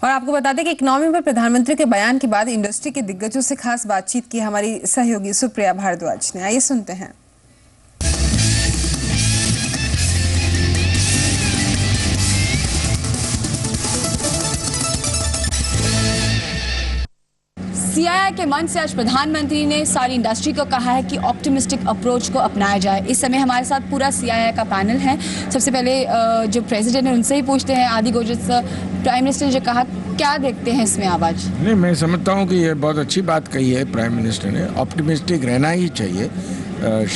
और आपको बता दें कि इकोनॉमी पर प्रधानमंत्री के बयान के बाद इंडस्ट्री के दिग्गजों से खास बातचीत की हमारी सहयोगी सुप्रिया भारद्वाज ने। आइए सुनते हैं। सीआईआई के मंच से आज प्रधानमंत्री ने सारी इंडस्ट्री को कहा है कि ऑप्टिमिस्टिक अप्रोच को अपनाया जाए। इस समय हमारे साथ पूरा सीआईआई का पैनल है। सबसे पहले जो प्रेसिडेंट है उनसे ही पूछते हैं। आदि गोजत सर, प्राइम मिनिस्टर ने जो कहा, क्या देखते हैं इसमें आवाज? नहीं, मैं समझता हूँ कि ये बहुत अच्छी बात कही है प्राइम मिनिस्टर ने। ऑप्टिमिस्टिक रहना ही चाहिए।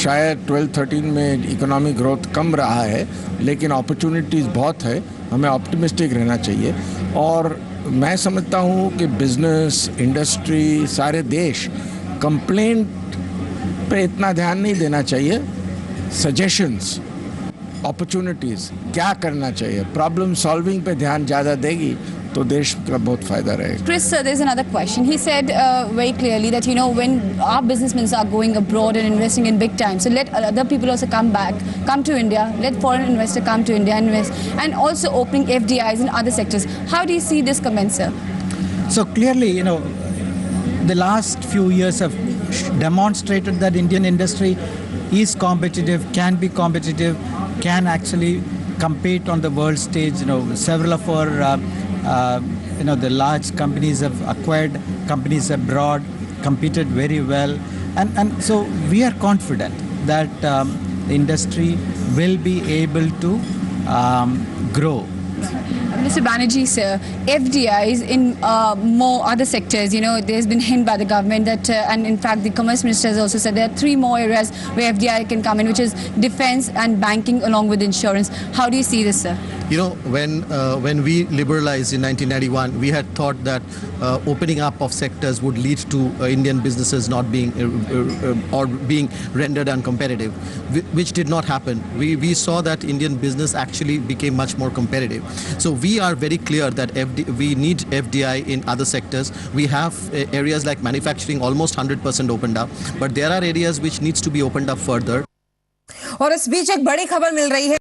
शायद 12-13 में इकोनॉमिक ग्रोथ कम रहा है, लेकिन अपॉर्चुनिटीज़ बहुत है। हमें ऑप्टिमिस्टिक रहना चाहिए। और मैं समझता हूँ कि बिजनेस, इंडस्ट्री, सारे देश कंप्लेंट पे इतना ध्यान नहीं देना चाहिए। सजेशंस, अपॉर्चुनिटीज़, क्या करना चाहिए, प्रॉब्लम सॉल्विंग पे ध्यान ज़्यादा देगी तो देश का बहुत फायदा रहेगा। Chris, there's another question. He said very clearly that, when our businessmen are going abroad and investing in big time, so let other people also come to India, let foreign investor come to India and invest, and also opening FDIs in other sectors. How do you see this comment, sir? So clearly, the last few years have demonstrated that Indian industry is competitive, can be competitive, can actually compete on the world stage. Several of our the large companies have acquired companies abroad, competed very well, and so we are confident that the industry will be able to grow. Mr. Banerjee, sir, FDIs in more other sectors, there's been hint by the government that, and in fact the Commerce Minister has also said there are 3 more areas where FDI can come in, which is defense and banking along with insurance. How do you see this, sir? When we liberalized in 1991, we had thought that opening up of sectors would lead to Indian businesses not being or being rendered uncompetitive, which did not happen. We saw that Indian business actually became much more competitive. So we are very clear that we need FDI in other sectors. We have areas like manufacturing almost 100% opened up, but there are areas which needs to be opened up further. और इस बीच एक बड़ी खबर मिल रही है।